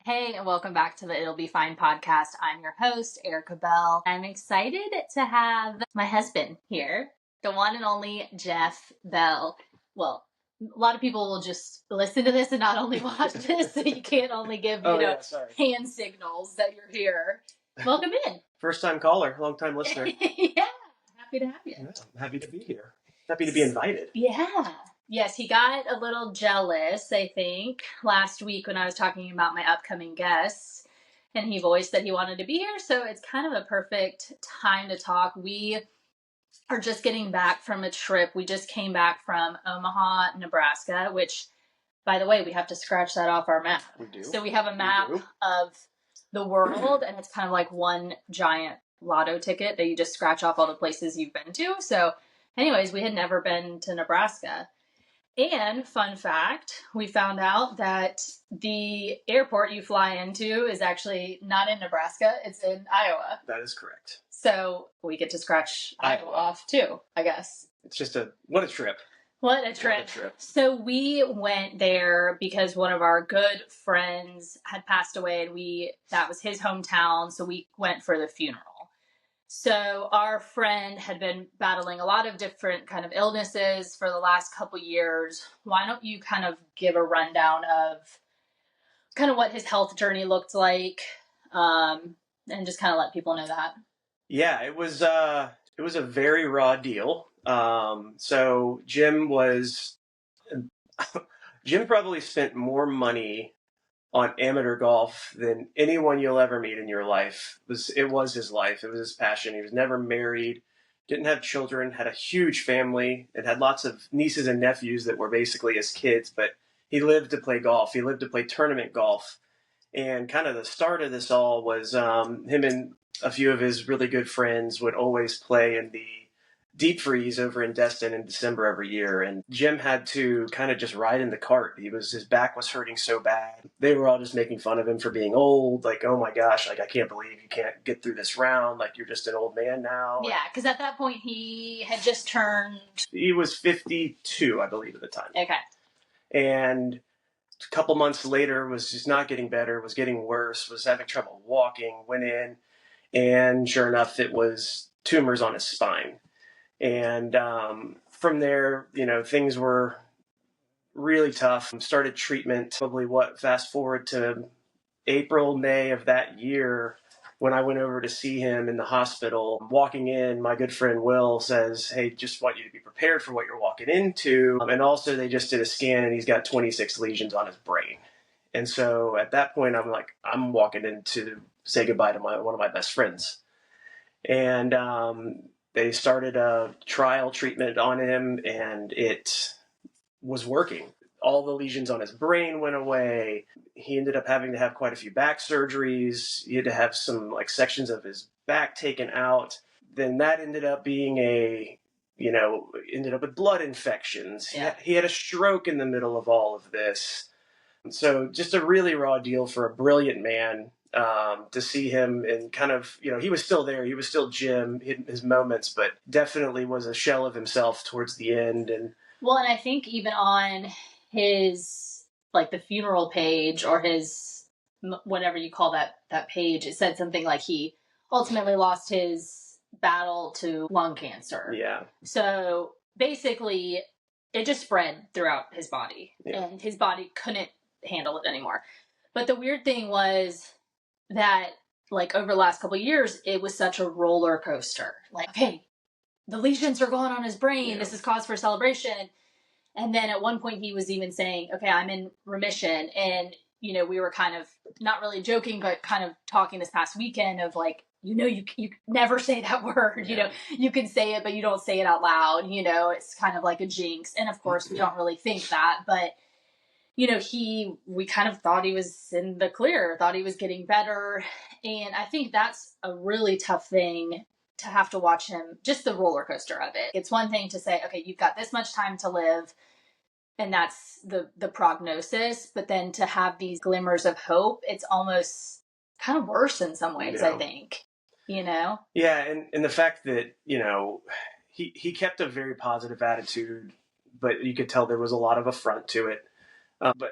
Hey, and welcome back to the It'll Be Fine podcast. I'm your host, Erica Bell. I'm excited to have my husband here, the one and only Jeff Bell. Well, a lot of people will just listen to this and not only watch this, so you can't only give, hand signals that you're here. Welcome in. First time caller, long time listener. Yeah, happy to have you. Yeah, I'm happy to be here. Happy to be invited. Yeah. Yes, he got a little jealous, I think, last week when I was talking about my upcoming guests, and he voiced that he wanted to be here, so it's kind of a perfect time to talk. We are just getting back from a trip. We just came back from Omaha, Nebraska, which, by the way, we have to scratch that off our map. We do. So we have a map of the world, and it's kind of like one giant lotto ticket that you just scratch off all the places you've been to. So anyways, we had never been to Nebraska. And fun fact, we found out that the airport you fly into is actually not in Nebraska, it's in Iowa. That is correct. So we get to scratch Iowa off too, I guess. It's just what a trip. What a trip. So we went there because one of our good friends had passed away, and that was his hometown, so we went for the funeral. So our friend had been battling a lot of different kind of illnesses for the last couple years. Why don't you kind of give a rundown of kind of what his health journey looked like, and just kind of let people know that. Yeah, it was a very raw deal. So Jim probably spent more money on amateur golf than anyone you'll ever meet in your life. It was his life. It was his passion. He was never married, didn't have children, had a huge family, and had lots of nieces and nephews that were basically his kids. But he lived to play golf. He lived to play tournament golf. And kind of the start of this all was him and a few of his really good friends would always play in the deep freeze over in Destin in December every year, and Jim had to kind of just ride in the cart. His back was hurting so bad. They were all just making fun of him for being old. Like, oh my gosh, like I can't believe you can't get through this round. Like you're just an old man now. Yeah, because at that point he had just turned. He was 52, I believe, at the time. Okay. And a couple months later was just not getting better, was getting worse, was having trouble walking, went in, and sure enough, it was tumors on his spine. And from there, things were really tough. Started treatment, fast forward to April, May of that year, when I went over to see him in the hospital. Walking in, my good friend Will says, hey, just want you to be prepared for what you're walking into. And also they just did a scan and he's got 26 lesions on his brain. And so at that point, I'm walking in to say goodbye to one of my best friends. And they started a trial treatment on him, and it was working. All the lesions on his brain went away. He ended up having to have quite a few back surgeries. He had to have some sections of his back taken out. Then that ended up being ended up with blood infections. Yeah. He had a stroke in the middle of all of this. So just a really raw deal for a brilliant man. To see him and kind of, he was still there. He was still Jim, his moments, but definitely was a shell of himself towards the end. And I think even on his, the funeral page or his, whatever you call that page, it said something like he ultimately lost his battle to lung cancer. Yeah. So basically it just spread throughout his body, and his body couldn't handle it anymore. But the weird thing was that over the last couple of years, it was such a roller coaster. Okay, the lesions are going on his brain. Yeah. This is cause for celebration. And then at one point he was even saying, okay, I'm in remission. And, we were kind of not really joking, but kind of talking this past weekend of you never say that word. Yeah. You can say it, but you don't say it out loud. It's kind of like a jinx. And of course we don't really think that, but we kind of thought he was in the clear, thought he was getting better. And I think that's a really tough thing to have to watch him, just the roller coaster of it. It's one thing to say, okay, you've got this much time to live, and that's the prognosis. But then to have these glimmers of hope, it's almost kind of worse in some ways, I think, Yeah. And the fact that, he kept a very positive attitude, but you could tell there was a lot of affront to it.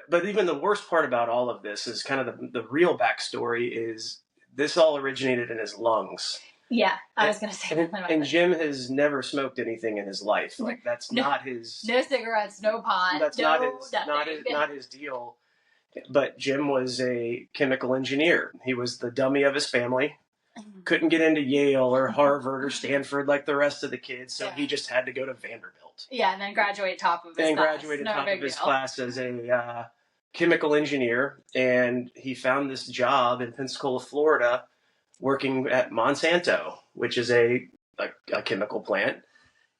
But even the worst part about all of this is kind of the real backstory is this all originated in his lungs. Yeah, I was going to say that. And Jim has never smoked anything in his life. Like that's not his. No cigarettes, no pot. That's not his deal. But Jim was a chemical engineer. He was the dummy of his family. Couldn't get into Yale or Harvard or Stanford like the rest of the kids, so he just had to go to Vanderbilt. Yeah, and then graduate top of his class as a chemical engineer, and he found this job in Pensacola, Florida, working at Monsanto, which is a chemical plant.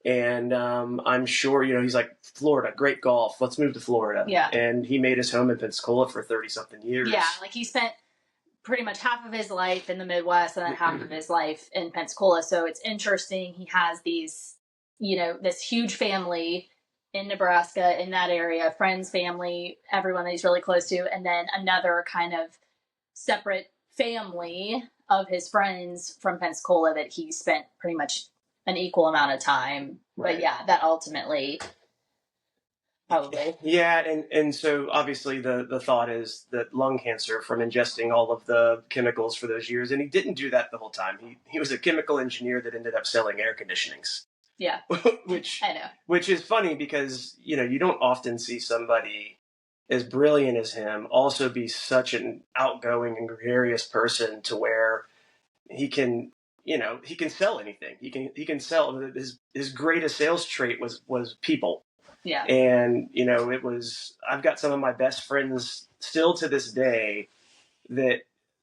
And I'm sure, he's like, Florida, great golf. Let's move to Florida. Yeah. And he made his home in Pensacola for 30-something years. Yeah, like he spent pretty much half of his life in the Midwest and then half of his life in Pensacola. So it's interesting. He has these, this huge family in Nebraska, in that area, friends, family, everyone that he's really close to, and then another kind of separate family of his friends from Pensacola that he spent pretty much an equal amount of time. Right. But yeah, that ultimately probably. Yeah, and so obviously the thought is that lung cancer from ingesting all of the chemicals for those years, and he didn't do that the whole time. He was a chemical engineer that ended up selling air conditionings. Yeah. I know. Which is funny because, you don't often see somebody as brilliant as him also be such an outgoing and gregarious person to where he can sell anything. He can sell. His greatest sales trait was people. Yeah. And, I've got some of my best friends still to this day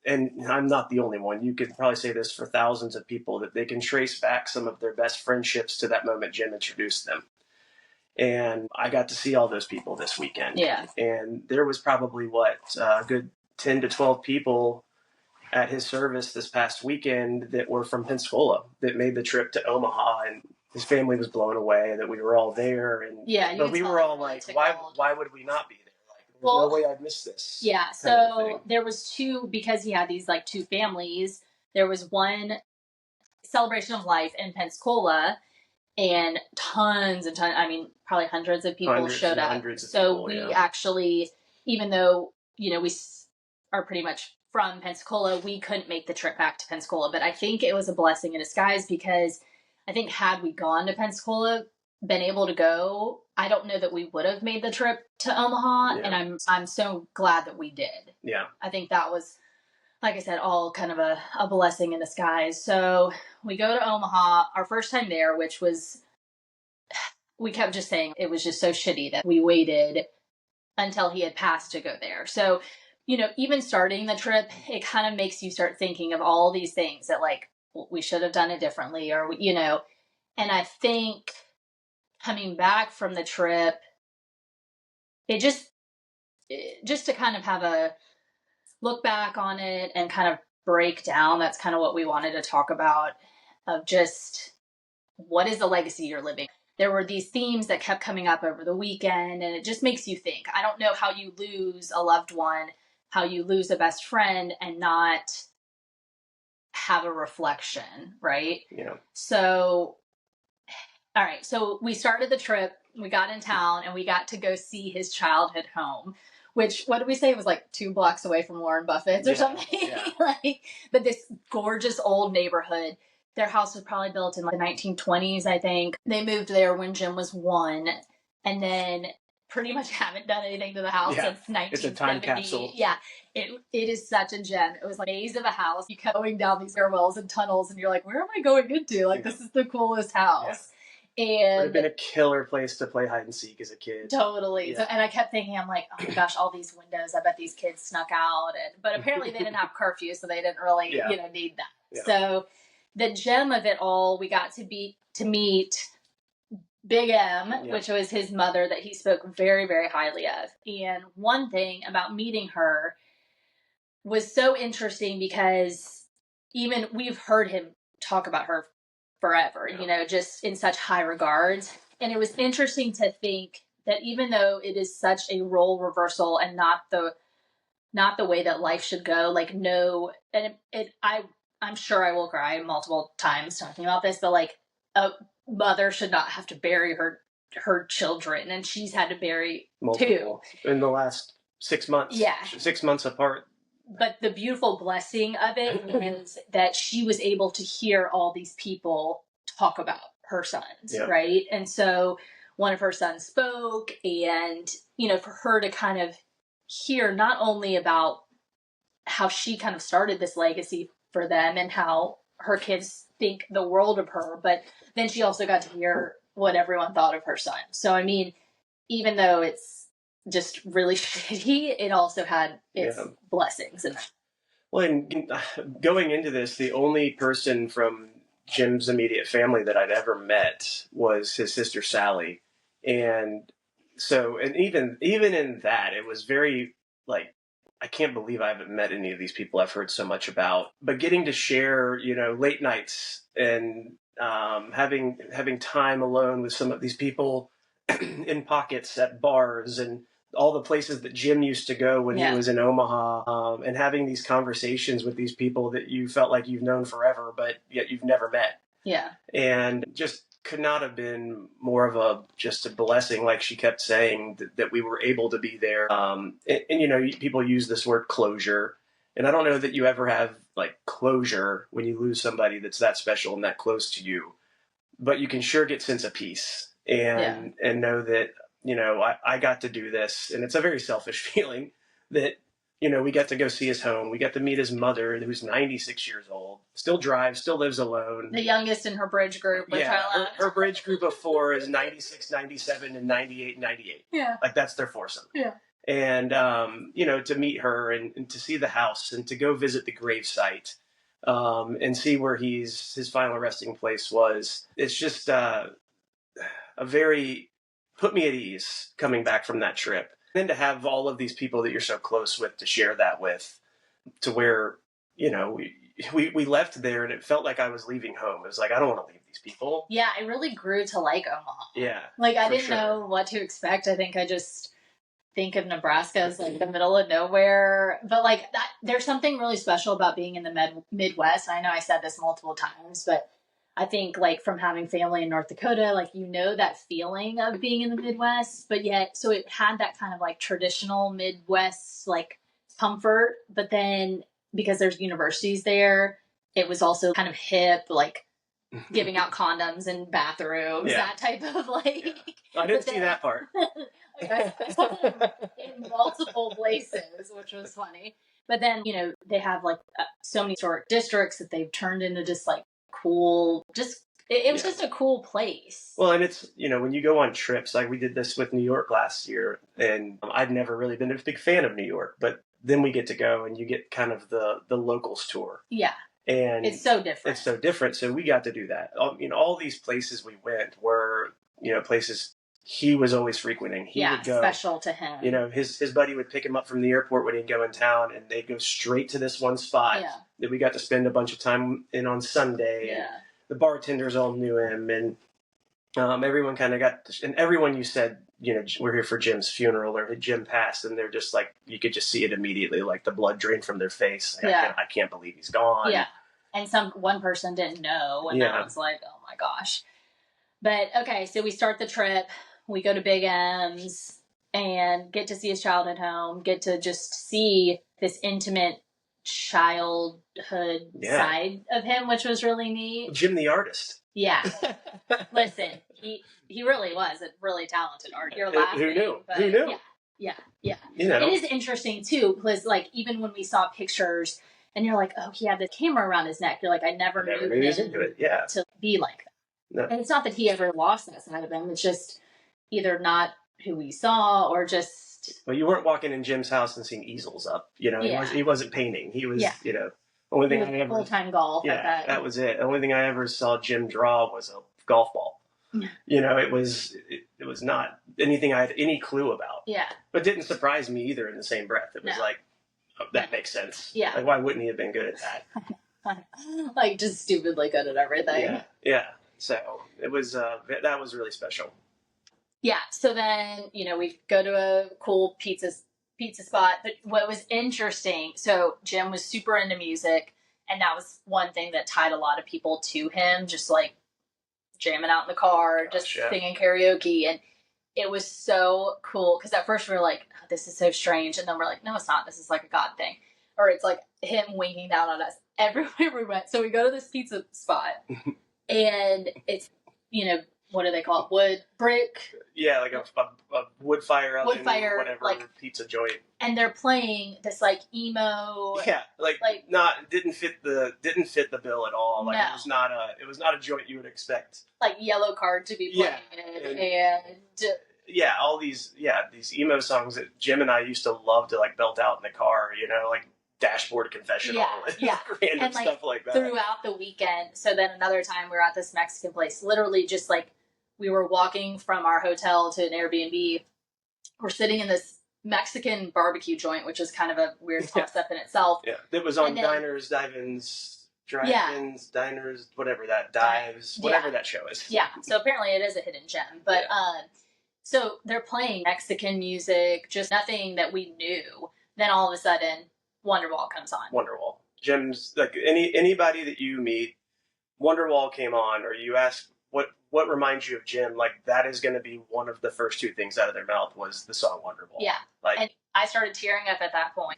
and I'm not the only one. You could probably say this for thousands of people, that they can trace back some of their best friendships to that moment Jim introduced them. And I got to see all those people this weekend. Yeah. And there was probably a good 10 to 12 people at his service this past weekend that were from Pensacola that made the trip to Omaha, and his family was blown away that we were all there. And but we were all like, why would we not be there? Like, there's no way I'd miss this. Yeah. So there was two, because he had these like two families. There was one celebration of life in Pensacola, and tons and tons. I mean, probably hundreds of people showed up. So we actually, even though we are pretty much from Pensacola, we couldn't make the trip back to Pensacola. But I think it was a blessing in disguise, because I think had we gone to Pensacola, been able to go, I don't know that we would have made the trip to Omaha. Yeah. And I'm so glad that we did. Yeah. I think that was, like I said, all kind of a blessing in disguise. So we go to Omaha, our first time there, which was, we kept just saying it was just so shitty that we waited until he had passed to go there. So, even starting the trip, it kind of makes you start thinking of all these things that like, we should have done it differently, or, and I think coming back from the trip, it just to kind of have a look back on it and kind of break down, that's kind of what we wanted to talk about, of just what is the legacy you're living. There were these themes that kept coming up over the weekend, and it just makes you think. I don't know how you lose a loved one, how you lose a best friend and not have a reflection, right? Yeah. So, all right. So we started the trip, we got in town, and we got to go see his childhood home, which, what did we say? It was like 2 blocks away from Warren Buffett's or something. Yeah. But this gorgeous old neighborhood. Their house was probably built in like the 1920s, I think. They moved there when Jim was 1, and then pretty much haven't done anything to the house since 1970. It's a time capsule. Yeah, it is such a gem. It was like a maze of a house. You kept going down these stairwells and tunnels, and you're like, where am I going into? Like, this is the coolest house. Yeah. And it would have been a killer place to play hide and seek as a kid. Totally. Yeah. So, and I kept thinking, I'm like, oh my gosh, all these windows, I bet these kids snuck out. But apparently they didn't have curfew, so they didn't really, need that. Yeah. So the gem of it all, we got to meet Big M, which was his mother that he spoke very, very highly of. And one thing about meeting her was so interesting, because even we've heard him talk about her forever, just in such high regards. And it was interesting to think that even though it is such a role reversal and not the way that life should go, like, no, and I'm sure I will cry multiple times talking about this, but like, a mother should not have to bury her her children, and she's had to bury multiple 2 in the last 6 months. Yeah. 6 months apart. But the beautiful blessing of it is that she was able to hear all these people talk about her sons, right? And so one of her sons spoke, and, for her to kind of hear not only about how she kind of started this legacy for them and how her kids think the world of her, but then she also got to hear what everyone thought of her son. So, I mean, even though it's just really shitty, it also had its blessings in it. Well, and going into this, the only person from Jim's immediate family that I'd ever met was his sister Sally. And so, and even in that, it was very, like, I can't believe I haven't met any of these people I've heard so much about. But getting to share, late nights and having time alone with some of these people in pockets at bars and all the places that Jim used to go when he was in Omaha, and having these conversations with these people that you felt like you've known forever, but yet you've never met. Yeah. And just could not have been more of just a blessing, like she kept saying, that we were able to be there. And people use this word closure. And I don't know that you ever have, like, closure when you lose somebody that's that special and that close to you. But you can sure get sense of peace and know that, I got to do this. And it's a very selfish feeling that, we got to go see his home. We got to meet his mother, who's 96 years old, still drives, still lives alone. The youngest in her bridge group, which I love. Her bridge group of 4 is 96, 97, and 98, 98. Yeah. Like, that's their foursome. Yeah. And, to meet her and to see the house and to go visit the gravesite, and see where his final resting place was. It's just put me at ease coming back from that trip. And then to have all of these people that you're so close with to share that with, to where, we left there and it felt like I was leaving home. It was like, I don't want to leave these people. Yeah, I really grew to like Omaha. Yeah. Like, I didn't know what to expect. I think I just think of Nebraska as, like, the middle of nowhere. But, like, there's something really special about being in the Midwest. I know I said this multiple times, but I think, like, from having family in North Dakota, like, that feeling of being in the Midwest, but yet, so it had that kind of, like, traditional Midwest, like, comfort, but then because there's universities there, it was also kind of hip, like, giving out condoms in bathrooms, that type of, like... I didn't see that part. I saw them in multiple places, which was funny. But then, they have, like, so many historic districts that they've turned into just, like, cool, it was just a cool place. Well, and it's, when you go on trips, like we did this with New York last year, and I'd never really been a big fan of New York, but then we get to go and you get kind of the locals tour. Yeah. And it's so different. So we got to do that. All these places we went were, places he was always frequenting. He would go, special to him. His buddy would pick him up from the airport when he'd go in town, and they'd go straight to this one spot that we got to spend a bunch of time in on Sunday. Yeah. And the bartenders all knew him, and everyone kind of and everyone you said, we're here for Jim's funeral, or Jim passed, and they're just like, you could just see it immediately, like the blood drain from their face. Like, I can't believe he's gone. Yeah. And one person didn't know, and that was like, oh my gosh. But okay, so we start the trip. We go to Big M's and get to see his childhood home, get to just see this intimate childhood side of him, which was really neat. Jim the artist. Yeah. Listen, he really was a really talented artist. You're laughing. Who knew? Who knew? Yeah. It is interesting, too, because, like, even when we saw pictures and you're like, oh, he had the camera around his neck, you're like, I never knew him to be like that. No. And it's not that he ever lost that side of him. It's just either not who we saw or just... Well, you weren't walking in Jim's house and seeing easels up. He wasn't painting. He was, only thing I ever... Full-time golf. Yeah, that was it. The only thing I ever saw Jim draw was a golf ball. Yeah. It was not anything I had any clue about. Yeah. But didn't surprise me either in the same breath. It was like, oh, that makes sense. Yeah. Like, why wouldn't he have been good at that? Like, just stupidly good at everything. Yeah. So it was that was really special. Yeah. So then, we go to a cool pizza spot. But what was interesting, so Jim was super into music, and that was one thing that tied a lot of people to him, just like jamming out in the car, just singing karaoke. And it was so cool because at first we were like, oh, this is so strange. And then we're like, no, it's not. This is like a God thing. Or it's like him winking down on us everywhere we went. So we go to this pizza spot and it's, what do they call it? Wood, brick? Yeah, like a wood fire oven, whatever, like, pizza joint. And they're playing this like emo. Yeah, didn't fit the bill at all. Like no. It was not a joint you would expect. Like Yellow Card to be playing and all these emo songs that Jim and I used to love to like belt out in the car, like Dashboard Confessional and random stuff like that. Throughout the weekend. So then another time we were at this Mexican place, literally just like we were walking from our hotel to an Airbnb. We're sitting in this Mexican barbecue joint, which is kind of a weird concept in itself. Yeah, it was on Diners, Drive-ins, Diners, whatever that, Dives, whatever that show is. Yeah, so apparently it is a hidden gem. But so they're playing Mexican music, just nothing that we knew. Then all of a sudden, Wonderwall comes on. Wonderwall. Jim's, like anybody that you meet, Wonderwall came on, or you ask what reminds you of Jim, like that is going to be one of the first two things out of their mouth was the song Wonderwall. Yeah. And I started tearing up at that point.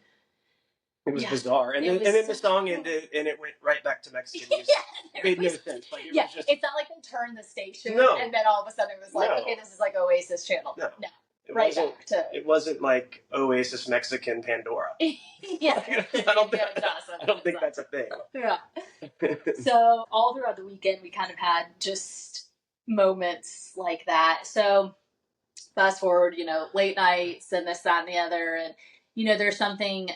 It was bizarre. And then the song ended and it went right back to Mexican music. It made no sense. Like, it was just... It's not like they turned the station and then all of a sudden it was like, okay, this is like Oasis channel. No. It wasn't like Oasis Mexican Pandora. I don't think that's a thing. Yeah. So all throughout the weekend, we kind of had just moments like that. So fast forward, late nights and this, that, and the other. And, there's something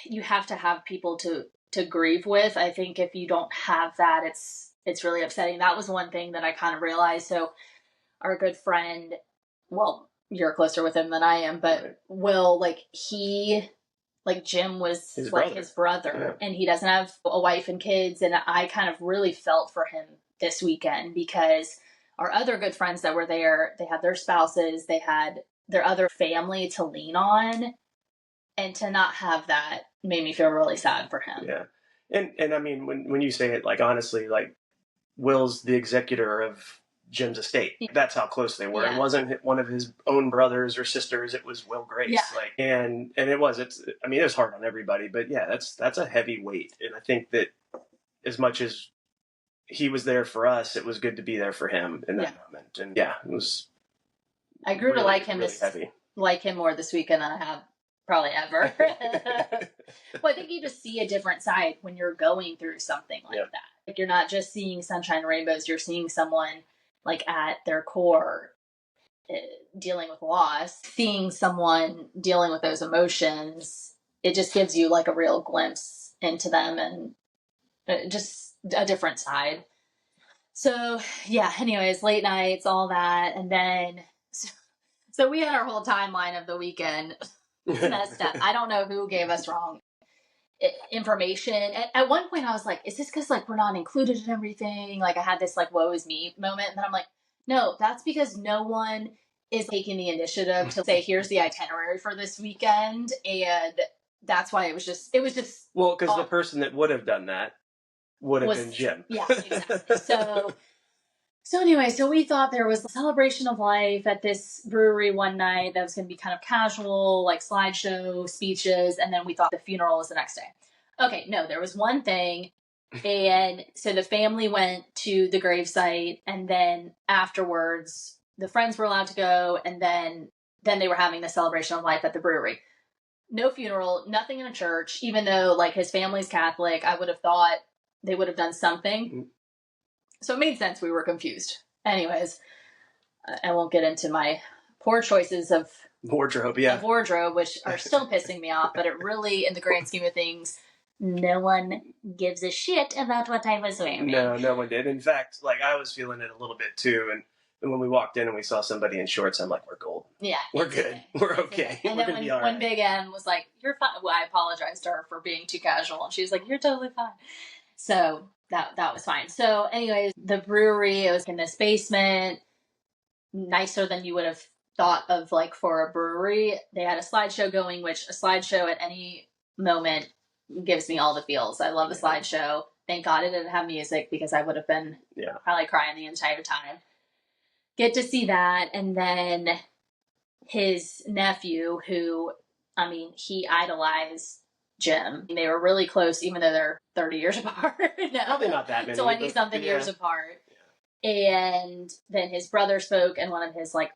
you have to have people to grieve with. I think if you don't have that, it's really upsetting. That was one thing that I kind of realized. So our good friend, well, you're closer with him than I am, but Will, Jim was his brother and he doesn't have a wife and kids. And I kind of really felt for him this weekend because our other good friends that were there, they had their spouses, they had their other family to lean on, and to not have that made me feel really sad for him. Yeah. And I mean, when you say it, like, honestly, like Will's the executor of Jim's estate. That's how close they were. Yeah. It wasn't one of his own brothers or sisters. It was Will Grace. Yeah. And it was hard on everybody, but yeah, that's a heavy weight. And I think that as much as he was there for us, it was good to be there for him in that moment. And it was. I grew really, to like him really heavy. Like him more this weekend than I have probably ever. Well, I think you just see a different side when you're going through something like that. Like you're not just seeing sunshine and rainbows. You're seeing someone like at their core dealing with loss, seeing someone dealing with those emotions. It just gives you like a real glimpse into them and just a different side. So anyways, late nights, all that. And then, so we had our whole timeline of the weekend messed up. I don't know who gave us wrong information. At one point I was like, is this because like we're not included in everything? Like I had this like woe is me moment, and then I'm like, no, that's because no one is taking the initiative to say here's the itinerary for this weekend, and that's why it was just well, because the person that would have done that would have been Jim. Yeah, exactly. So anyway, so we thought there was a celebration of life at this brewery one night that was going to be kind of casual, like slideshow, speeches, and then we thought the funeral was the next day. Okay, no, there was one thing, and so the family went to the gravesite, and then afterwards, the friends were allowed to go, and then they were having the celebration of life at the brewery. No funeral, nothing in a church, even though like his family's Catholic. I would have thought they would have done something. So it made sense we were confused. Anyways, I won't get into my poor choices of wardrobe, which are still pissing me off, but it really, in the grand scheme of things, no one gives a shit about what I was wearing. No one did. In fact, like I was feeling it a little bit too, and when we walked in and we saw somebody in shorts, I'm like, we're gold. Yeah. We're good. We're okay. And we're then when Big N was like, you're fine. Well, I apologized to her for being too casual, and she was like, you're totally fine. So that was fine. So anyways, the brewery, it was in this basement, nicer than you would have thought of like for a brewery. They had a slideshow going, which a slideshow at any moment gives me all the feels. I love a slideshow. Thank God it didn't have music because I would have been probably crying the entire time. Get to see that. And then his nephew, who, I mean, he idolized Jim. They were really close, even though they're 30 years apart. No. Probably not that many. 20-something years apart. Yeah. And then his brother spoke, and one of his, like,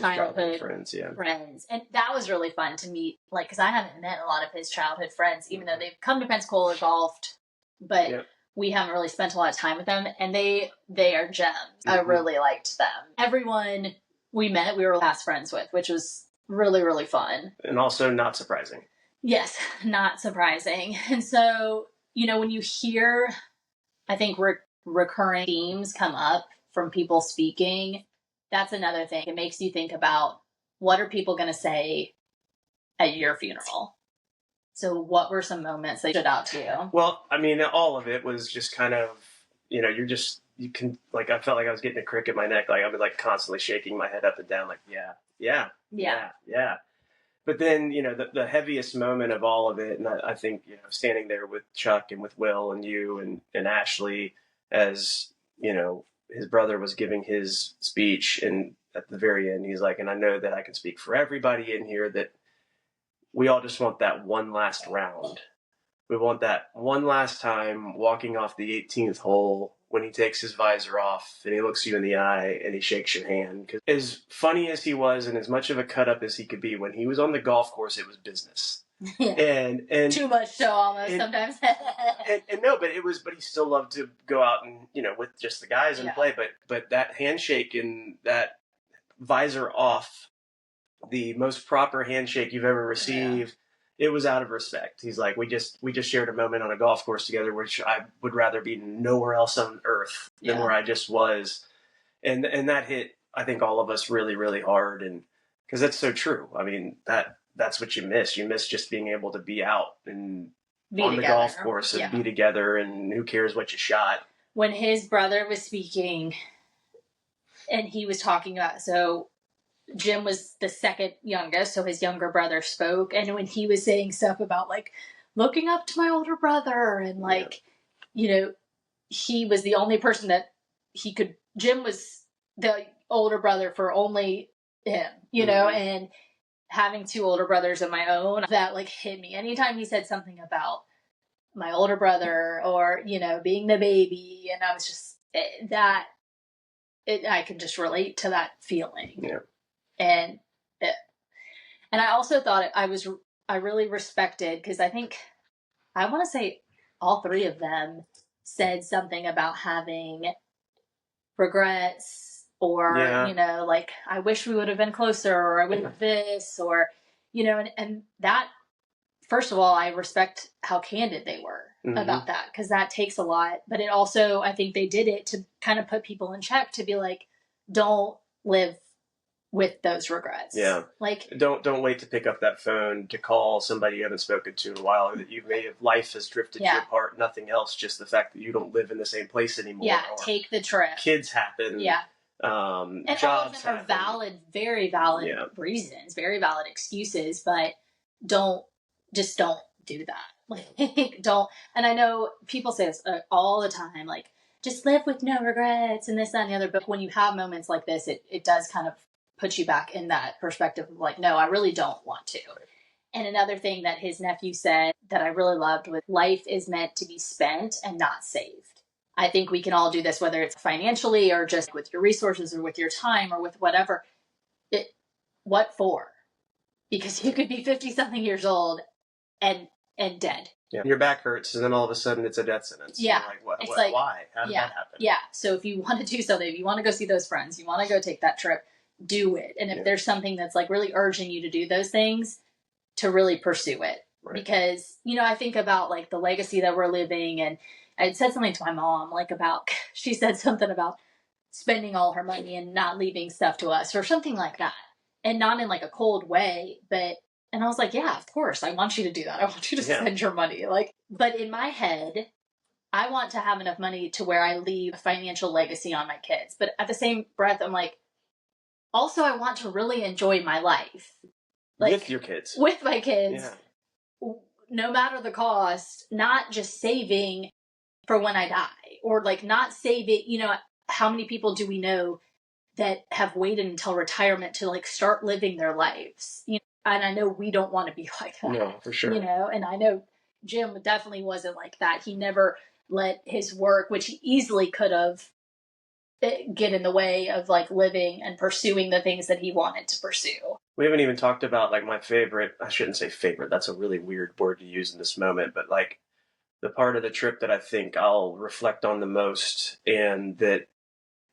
childhood friends. And that was really fun to meet, like, because I haven't met a lot of his childhood friends, even though they've come to Pensacola, golfed, but we haven't really spent a lot of time with them. And they are gems. I really liked them. Everyone we met, we were fast friends with, which was really, really fun. And also not surprising. Yes, not surprising. And so, you know, when you hear, I think, recurring themes come up from people speaking, that's another thing. It makes you think about, what are people going to say at your funeral? So what were some moments that stood out to you? Well, I mean, all of it was just kind of, you know, you can, like, I felt like I was getting a crick in my neck. Like, I was, like, constantly shaking my head up and down, like, yeah. But then, you know, the heaviest moment of all of it, and I think, you know, standing there with Chuck and with Will and you and Ashley, as, you know, his brother was giving his speech, and at the very end, he's like, and I know that I can speak for everybody in here, that we all just want that one last round. We want that one last time walking off the 18th hole when he takes his visor off and he looks you in the eye and he shakes your hand. Because as funny as he was and as much of a cut up as he could be, when he was on the golf course, it was business. And too much so almost sometimes. and no, but he still loved to go out and, you know, with just the guys and play. But that handshake and that visor off, the most proper handshake you've ever received. It was out of respect. He's like, we just shared a moment on a golf course together, which I would rather be nowhere else on earth than where I just was. And that hit, I think, all of us really, really hard. And because that's so true. I mean, that's what you miss. You miss just being able to be out and on the golf course and be together, and who cares what you shot. When his brother was speaking and he was talking about, so Jim was the second youngest, so his younger brother spoke, and when he was saying stuff about, like, looking up to my older brother, and, like, you know, he was the only person that Jim was the older brother for only him, you know, and having two older brothers of my own, that, like, hit me. Anytime he said something about my older brother or, you know, being the baby, and I was just, I could just relate to that feeling. Yeah. And I also thought I really respected, because I think, I want to say all three of them said something about having regrets, or, you know, like, I wish we would have been closer, or I would have this, or, you know, and that, first of all, I respect how candid they were about that, because that takes a lot. But it also, I think they did it to kind of put people in check, to be like, don't live with those regrets. Yeah. Like, don't wait to pick up that phone to call somebody you haven't spoken to in a while, or that you may have, life has drifted you apart, nothing else, just the fact that you don't live in the same place anymore. Yeah, take the trip. Kids happen. Yeah. And jobs all of them are valid, very valid reasons, very valid excuses, but don't do that. Like, don't. And I know people say this all the time, like, just live with no regrets and this, that, and the other. But when you have moments like this, it does kind of put you back in that perspective of, like, no, I really don't want to. And another thing that his nephew said that I really loved was, life is meant to be spent and not saved. I think we can all do this, whether it's financially or just with your resources or with your time or with whatever. What for? Because you could be 50-something years old and dead. Yeah. Your back hurts, and then all of a sudden it's a death sentence. Yeah. Like, why? How did that happen? Yeah. So if you want to do something, if you want to go see those friends, you want to go take that trip, do it. And if there's something that's, like, really urging you to do those things, to really pursue it. Right. Because, you know, I think about, like, the legacy that we're living, and I said something to my mom, like, about, she said something about spending all her money and not leaving stuff to us, or something like that. And not in, like, a cold way, but, and I was like, yeah, of course, I want you to do that. I want you to spend your money. Like, but in my head, I want to have enough money to where I leave a financial legacy on my kids. But at the same breath, I'm like, also, I want to really enjoy my life. Like, with your kids. With my kids. Yeah. No matter the cost, not just saving for when I die, or like not save it. You know, how many people do we know that have waited until retirement to like start living their lives? You know, and I know we don't want to be like that. No, for sure. You know, and I know Jim definitely wasn't like that. He never let his work, which he easily could have, get in the way of like living and pursuing the things that he wanted to pursue. We haven't even talked about like my favorite, I shouldn't say favorite, that's a really weird word to use in this moment, but like the part of the trip that I think I'll reflect on the most and that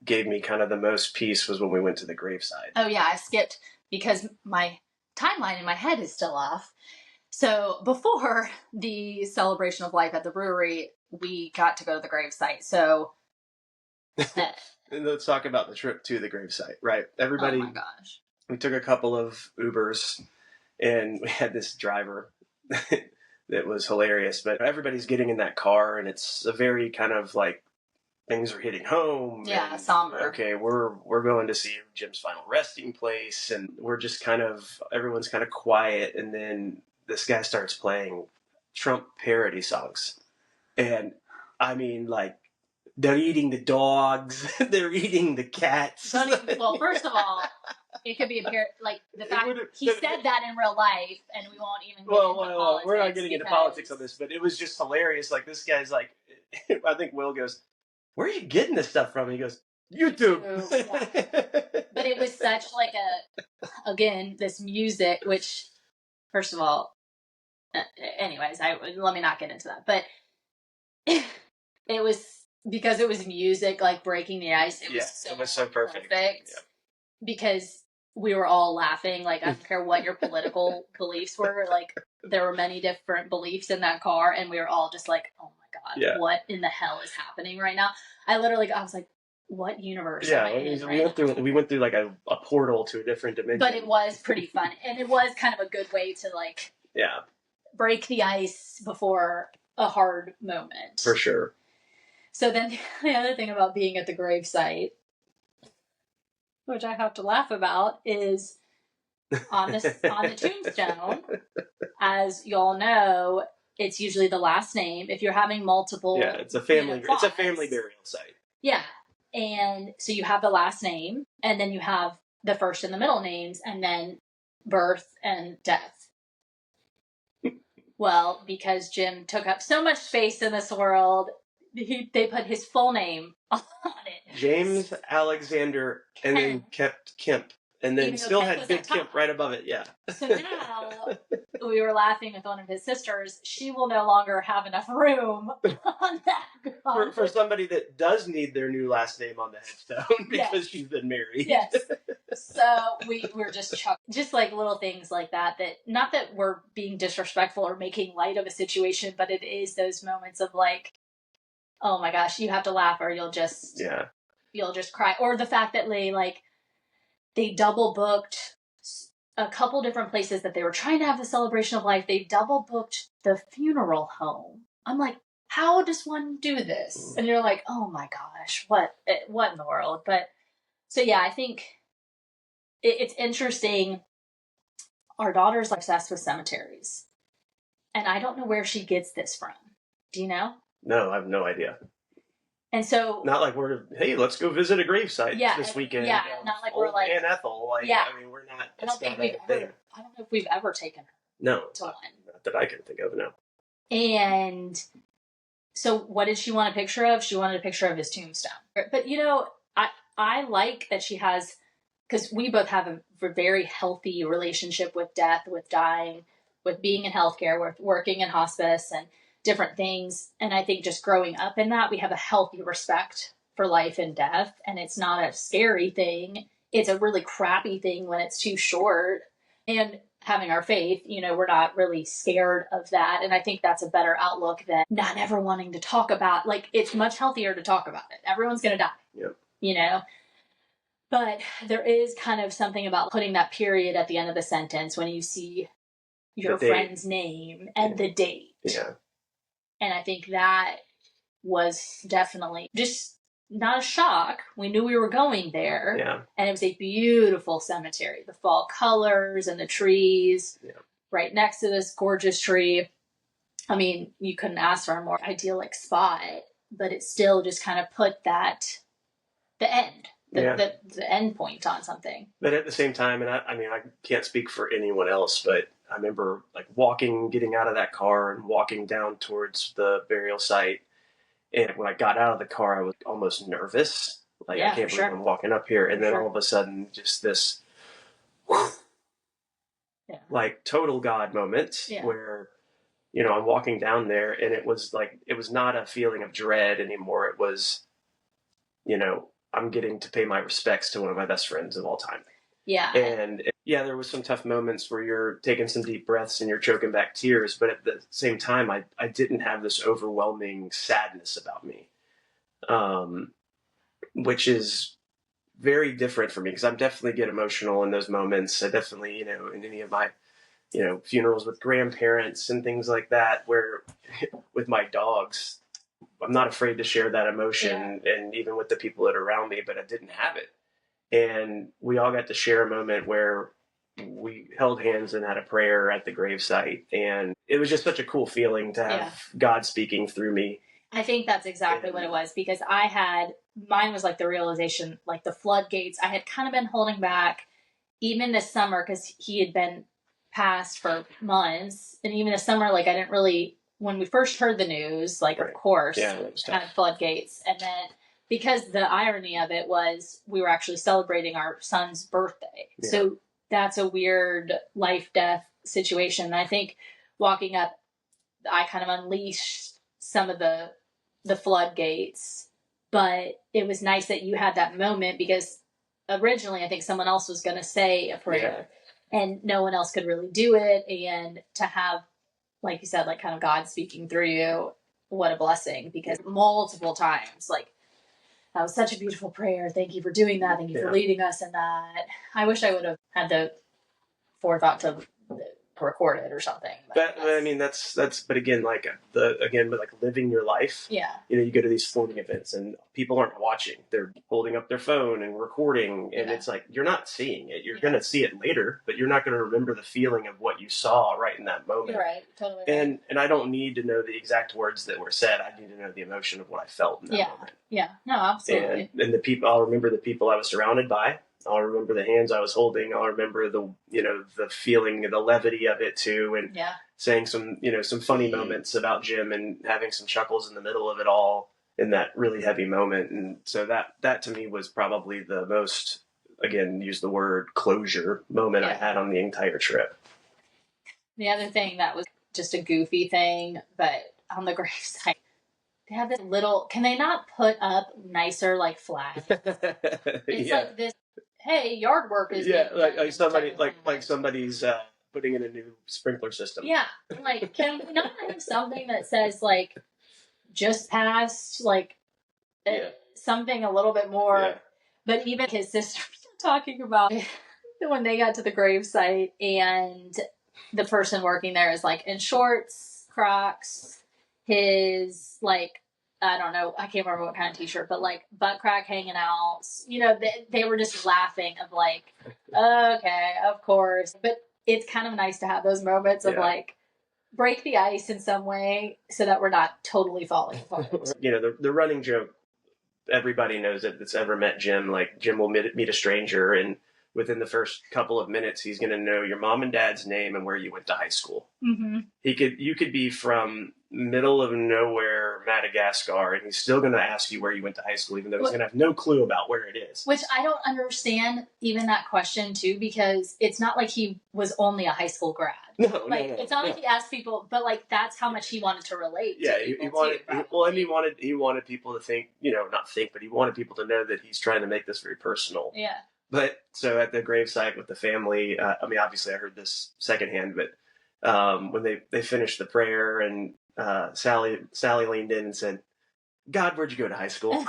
gave me kind of the most peace was when we went to the graveside. Oh yeah, I skipped because my timeline in my head is still off. So before the celebration of life at the brewery, we got to go to the gravesite. So and let's talk about the trip to the gravesite, right? Everybody, oh my gosh. We took a couple of Ubers and we had this driver that was hilarious, but everybody's getting in that car and it's a very kind of like things are hitting home. Yeah, and, somber. Okay, we're going to see Jim's final resting place, and we're just kind of, everyone's kind of quiet, and then this guy starts playing Trump parody songs. And I mean, like, they're eating the dogs, they're eating the cats. Well, first of all, it could be a like the fact he said that in real life, and we won't even get into politics. We're not getting into politics on this, but it was just hilarious. Like, this guy's like, I think Will goes, "Where are you getting this stuff from?" And he goes, YouTube. Yeah. But it was such like again, this music, which, first of all, anyways, let me not get into that. But it was, because it was music, like breaking the ice. It was so perfect. Yeah. Because we were all laughing. Like, I don't care what your political beliefs were. Like, there were many different beliefs in that car, and we were all just like, oh my God, what in the hell is happening right now? I was like, what universe am I in right now? We went through like a portal to a different dimension. But it was pretty fun. And it was kind of a good way to like break the ice before a hard moment. For sure. So then the other thing about being at the gravesite, which I have to laugh about, is on the tombstone, as y'all know, it's usually the last name. If you're having multiple, it's a family burial site. Yeah, and so you have the last name, and then you have the first and the middle names, and then birth and death. Well, because Jim took up so much space in this world, they put his full name on it. James Alexander, and then kept Kemp, and then still had Big Kemp right above it. Yeah. So now we were laughing with one of his sisters. She will no longer have enough room on that. For somebody that does need their new last name on the headstone because she's been married. Yes. So we were just like little things like that. That not that we're being disrespectful or making light of a situation, but it is those moments of like, oh my gosh, you have to laugh or you'll just cry. Or the fact that they double booked a couple different places that they were trying to have the celebration of life. They double booked the funeral home. I'm like, how does one do this? And you're like, oh my gosh, what in the world? But so yeah, I think it's interesting. Our daughter's obsessed with cemeteries, and I don't know where she gets this from. Do you know? No, I have no idea. And so, not like hey, let's go visit a gravesite this weekend. Yeah, not like we're like Aunt Ethel. Like, I mean, we're not. I don't know if we've ever taken her. No, to one. Not that I can think of. No. And so, what did she want a picture of? She wanted a picture of his tombstone. But I like that she has, because we both have a very healthy relationship with death, with dying, with being in healthcare, with working in hospice, and different things. And I think just growing up in that, we have a healthy respect for life and death. And it's not a scary thing. It's a really crappy thing when it's too short. And having our faith, we're not really scared of that. And I think that's a better outlook than not ever wanting to talk about. Like, it's much healthier to talk about it. Everyone's going to die. Yep. But there is kind of something about putting that period at the end of the sentence when you see your friend's name and the date. Yeah. And I think that was definitely just not a shock. We knew we were going there. Yeah. And it was a beautiful cemetery. The fall colors and the trees right next to this gorgeous tree. I mean, you couldn't ask for a more idyllic spot. but it still just kind of put the end point on something. But at the same time, and I mean, I can't speak for anyone else, but I remember like getting out of that car and walking down towards the burial site. And when I got out of the car, I was almost nervous. Like, I can't believe I'm walking up here. And then all of a sudden, just this, like, total God moment where, you know, I'm walking down there, and it was not a feeling of dread anymore. It was, you know, I'm getting to pay my respects to one of my best friends of all time. Yeah. And there was some tough moments where you're taking some deep breaths and you're choking back tears. But at the same time, I didn't have this overwhelming sadness about me, which is very different for me, because I definitely get emotional in those moments. I definitely, you know, in any of my, you know, funerals with grandparents and things like that, where with my dogs, I'm not afraid to share that emotion, and even with the people that are around me, but I didn't have it. And we all got to share a moment where we held hands and had a prayer at the gravesite. And it was just such a cool feeling to have God speaking through me. I think that's exactly what it was, because mine was like the realization, like the floodgates. I had kind of been holding back even this summer, because he had been passed for months. And even this summer, like I didn't really, when we first heard the news, like, of course, kind of floodgates. And then, because the irony of it was we were actually celebrating our son's birthday. Yeah. So that's a weird life-death situation. And I think walking up, I kind of unleashed some of the floodgates. But it was nice that you had that moment, because originally I think someone else was going to say a prayer and no one else could really do it. And to have, like you said, like kind of God speaking through you, what a blessing, because multiple times, like, that was such a beautiful prayer. Thank you for doing that. Thank you for leading us in that. I wish I would have had the forethought to record it or something. But I mean, that's but again, like living your life. Yeah. You know, you go to these sporting events and people aren't watching; they're holding up their phone and recording, and it's like you're not seeing it. You're going to see it later, but you're not going to remember the feeling of what you saw right in that moment. You're right, totally. Right. And I don't need to know the exact words that were said. I need to know the emotion of what I felt in that moment. Yeah. No, absolutely. And the people, I'll remember the people I was surrounded by. I'll remember the hands I was holding. I'll remember the feeling, the levity of it too, and saying some funny moments about Jim and having some chuckles in the middle of it all in that really heavy moment. And so that to me was probably the most, again, use the word closure moment I had on the entire trip. The other thing that was just a goofy thing, but on the gravesite, they have this little, can they not put up nicer, like, flags? It's like this, hey, yard work is like somebody's putting in a new sprinkler system. Yeah, like, can we not have something that says, like, just passed, like, something a little bit more? Yeah. But even his sister was talking about when they got to the gravesite, and the person working there is, like, in shorts, Crocs, his, like, I don't know, I can't remember what kind of t-shirt, but, like, butt crack hanging out. You know, they were just laughing of, like, okay, of course. But it's kind of nice to have those moments of, like, break the ice in some way so that we're not totally falling apart. You know, the running joke, everybody knows it that's ever met Jim. Like, Jim will meet a stranger, and within the first couple of minutes, he's going to know your mom and dad's name and where you went to high school. Mm-hmm. You could be from middle of nowhere, Madagascar, and he's still going to ask you where you went to high school, even though he's going to have no clue about where it is. Which I don't understand even that question too, because it's not like he was only a high school grad. No, it's not like he asked people, but like that's how much he wanted to relate. Yeah, he wanted people to think, not think, but he wanted people to know that he's trying to make this very personal. Yeah. But so at the gravesite with the family, obviously I heard this secondhand, but when they finished the prayer and Sally leaned in and said, "God, where'd you go to high school?"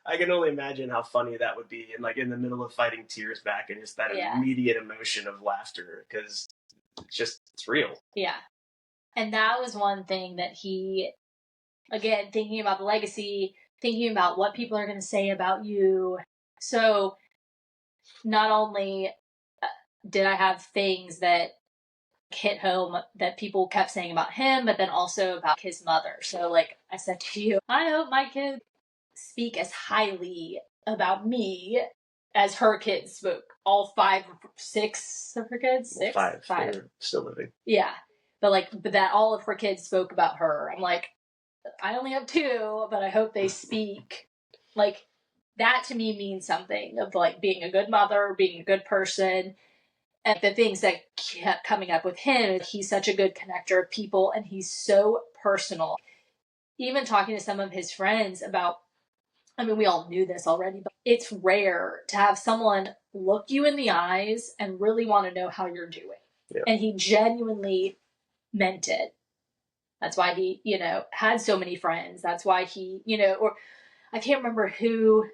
I can only imagine how funny that would be, and like in the middle of fighting tears back, and just that immediate emotion of laughter, because it's real. Yeah. And that was one thing that he, again, thinking about the legacy, thinking about what people are going to say about you. So not only did I have things that hit home that people kept saying about him, but then also about his mother. So like I said to you, I hope my kids speak as highly about me as her kids spoke. All 6 of her kids? Six? Well, 5. Five. They're still living. Yeah. But that all of her kids spoke about her. I'm like, I only have 2, but I hope they speak. Like, that to me means something of like being a good mother, being a good person. And the things that kept coming up with him, he's such a good connector of people and he's so personal. Even talking to some of his friends about, I mean, we all knew this already, but it's rare to have someone look you in the eyes and really want to know how you're doing. Yeah. And he genuinely meant it. That's why he, had so many friends. That's why he, or I can't remember who,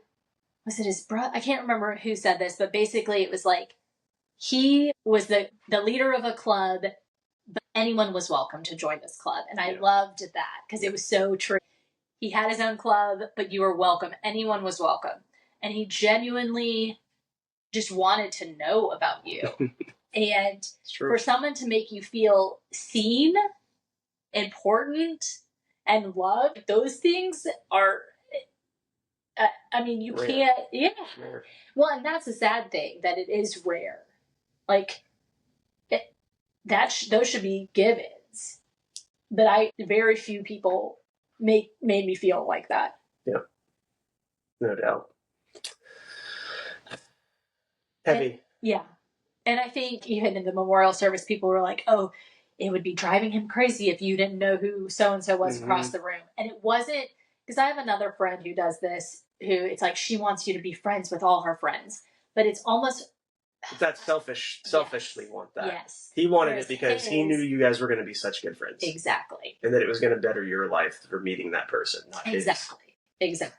was it his brother? I can't remember who said this, but basically it was like, he was the leader of a club, but anyone was welcome to join this club. And I loved that because it was so true. He had his own club, but you were welcome. Anyone was welcome. And he genuinely just wanted to know about you. And for someone to make you feel seen, important, and loved, those things are, you rare. Can't, rare. Well, and that's a sad thing, that it is rare. Like, those should be givens. But very few people made me feel like that. Yeah. No doubt. Heavy. And I think even in the memorial service, people were like, oh, it would be driving him crazy if you didn't know who so-and-so was across the room. And it wasn't, because I have another friend who does this, who it's like she wants you to be friends with all her friends. But it's almost... That's selfishly want that. Yes. He wanted it because he knew you guys were going to be such good friends. Exactly. And that it was going to better your life for meeting that person, not his. Exactly.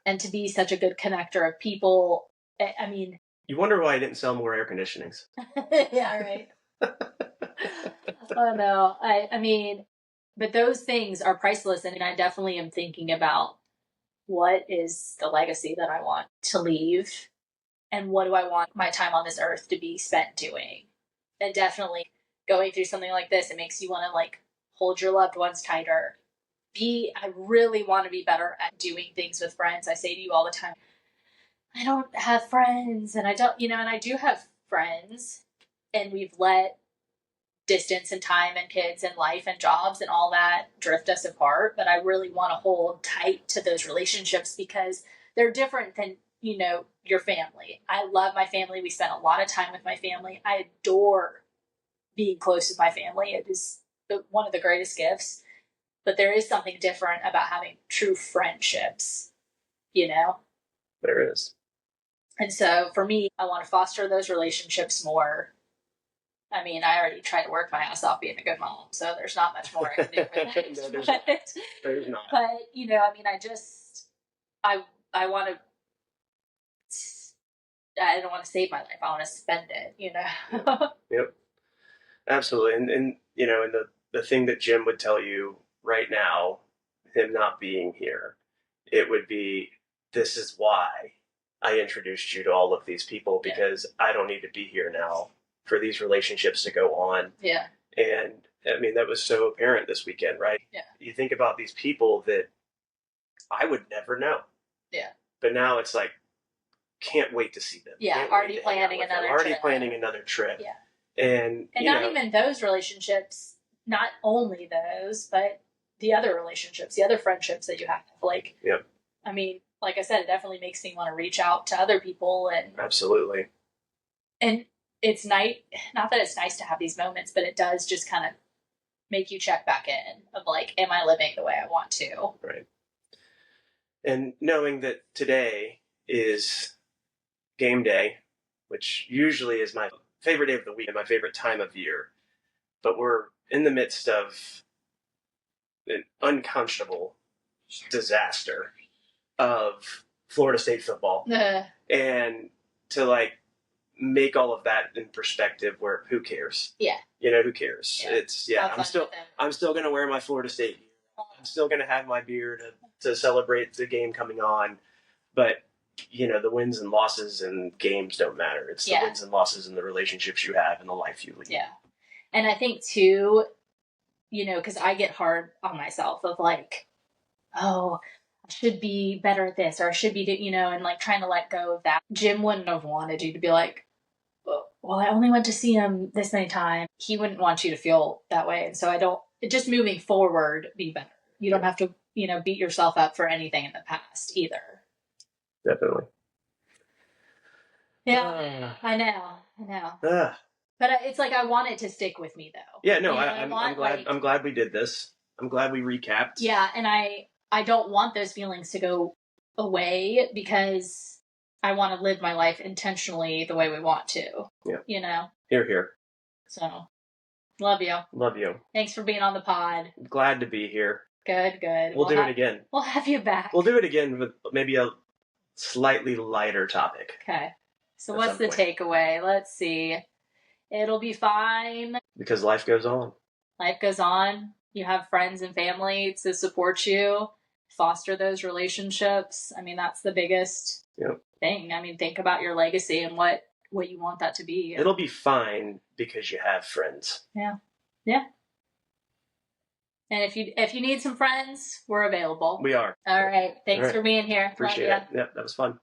And to be such a good connector of people, I mean... You wonder why I didn't sell more air conditionings. Yeah, right. Oh, no. I mean, but those things are priceless. And I definitely am thinking about what is the legacy that I want to leave and what do I want my time on this earth to be spent doing. And definitely going through something like this, it makes you want to like hold your loved ones tighter. I really want to be better at doing things with friends. I say to you all the time, I don't have friends and I don't, and I do have friends and we've let distance and time and kids and life and jobs and all that drift us apart. But I really want to hold tight to those relationships because they're different than, your family. I love my family. We spent a lot of time with my family. I adore being close with my family. It is one of the greatest gifts. But there is something different about having true friendships, There is. And so for me, I want to foster those relationships more. I mean, I already tried to work my ass off being a good mom, so there's not much more I can do with it. No, there's not. But, I want to, I don't want to save my life. I want to spend it, Yep. Absolutely. And the thing that Jim would tell you right now, him not being here, it would be, this is why I introduced you to all of these people, because I don't need to be here now for these relationships to go on. Yeah. And I mean, that was so apparent this weekend, right? Yeah. You think about these people that I would never know. Yeah. But now it's like, can't wait to see them. Yeah. Already planning another trip. Yeah. And not even those relationships, not only those, but the other relationships, the other friendships that you have. Like, I mean, like I said, it definitely makes me want to reach out to other people. And absolutely. And it's nice, not that it's nice to have these moments, but it does just kind of make you check back in of like, am I living the way I want to? Right. And knowing that today is game day, which usually is my favorite day of the week and my favorite time of year, but we're in the midst of an unconscionable disaster of Florida State football. And to like make all of that in perspective, where who cares? Yeah. Who cares? Yeah. I'm still going to wear my Florida State gear. I'm still going to have my beer to celebrate the game coming on. But, the wins and losses and games don't matter. It's the wins and losses and the relationships you have and the life you lead. Yeah. And I think too, because I get hard on myself of like, oh, I should be better at this, or I should be, and like trying to let go of that. Jim wouldn't have wanted you to be like, well, I only went to see him this many times. He wouldn't want you to feel that way. And so just moving forward, be better. You don't have to, beat yourself up for anything in the past either. Definitely. Yeah, I know. But it's like I want it to stick with me though. Yeah, no, I'm glad. I'm glad we did this. I'm glad we recapped. Yeah, and I don't want those feelings to go away because I want to live my life intentionally the way we want to. Yeah. Here. So, love you. Love you. Thanks for being on the pod. Glad to be here. Good. We'll do it again. We'll have you back. We'll do it again with maybe a slightly lighter topic. Okay. So what's the takeaway? Let's see. It'll be fine. Because life goes on. Life goes on. You have friends and family to support you. Foster those relationships. I mean, that's the biggest thing. I mean, think about your legacy and what you want that to be. It'll be fine because you have friends. Yeah. And if you need some friends, we're available. We are. All right. Thanks for being here. Appreciate it. Yep, that was fun.